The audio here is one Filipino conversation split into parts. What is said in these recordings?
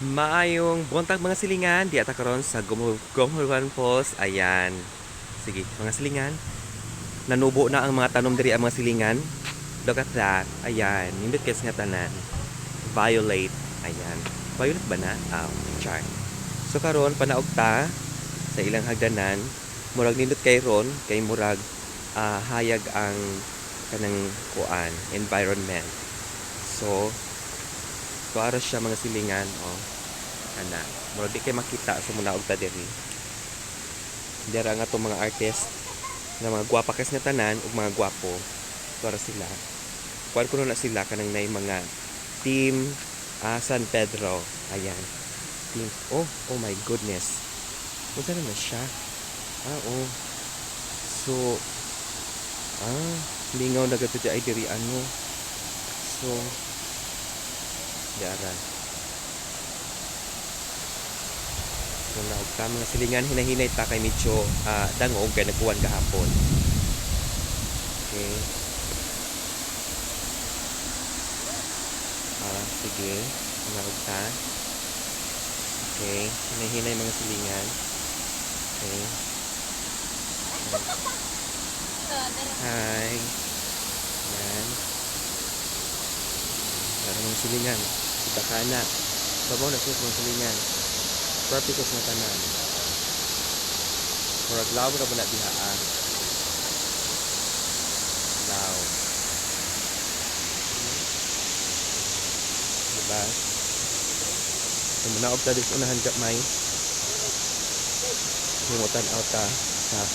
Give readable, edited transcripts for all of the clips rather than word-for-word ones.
Maayong buntag mga silingan, di ata karon sa Gomhulwan Falls. Ayan. Sige, mga silingan. Nanubo na ang mga tanom diri ang mga silingan. Look at that. Ayan, nindot kay nga tanan. Violet. Ayan. Violet ba na? Char. So karon panaog ta sa ilang hagdanan. Murag nindot kay ron, kay murag hayag ang kanang kuan, environment. So, tuara siya mga silingan, oh. Ana, murag di kay makita sa muna og ta diri. Dira nga to mga artist nga mga gwapa kas nga tanan ug mga gwapo. Tuara sila. Kuan kuno na sila kanang nay mga team San Pedro. Ayan. Team. Oh my goodness. Unsa na siya? Oh. So, lingaw na gato ay diri ano. So, diara. So, naog ta mga silingan hinahinay ta kay medyo dangog kay nagkuwan gahapon. Okay. Sige. Naog ta. Okay. Hinahinay mga silingan. Okay. Hi. Yan. Meron mga silingan. Kita ka na. Babaw na siya mga silingan. Perfect na tanan. Murag law ra bala diha law. Diba? So manaog ta dis unahan may hingutan out ta sa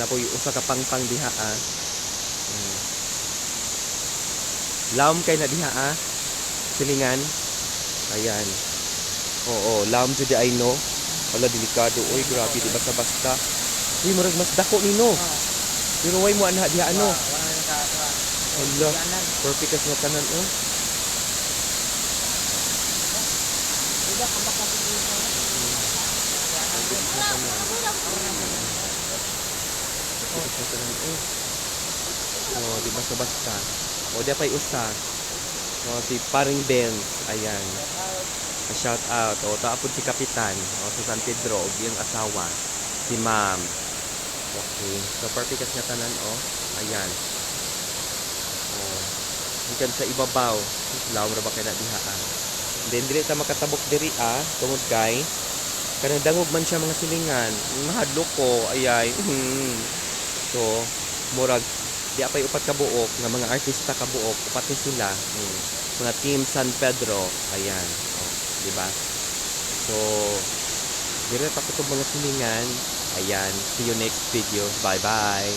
napoy usa ka pangpang diha Lawom kay na diha silingan. Ayan. Oo, lawom jud ay no. Wala delikado. Oy, grabe di basta-basta. Uy, murag mas dako nino. Pero way mo anha diha ano. Allah, perfect as nga tanan oh. Oh, di basta-basta. O, di pa'y usa. O, si Paring Benz. Ayan. Shout out. O, taapod si Kapitan. O, sa San Pedro. O, yung asawa. Si Ma'am. Okay. So, perfect nga tanan, o. Ayan. O, ikan sa ibabaw. Lawom ra ba kay na diha Then, dili ta makatabok diri tungod kay kanang dangog man siya mga silingan. Mahadlok ko. Ayay. So, murag di apay upat ka buok nga mga artista ka buok upat ni sila mga team San Pedro. Ayan, di ba? So dire pa ko mga silingan. Ayan, see you next video. Bye bye.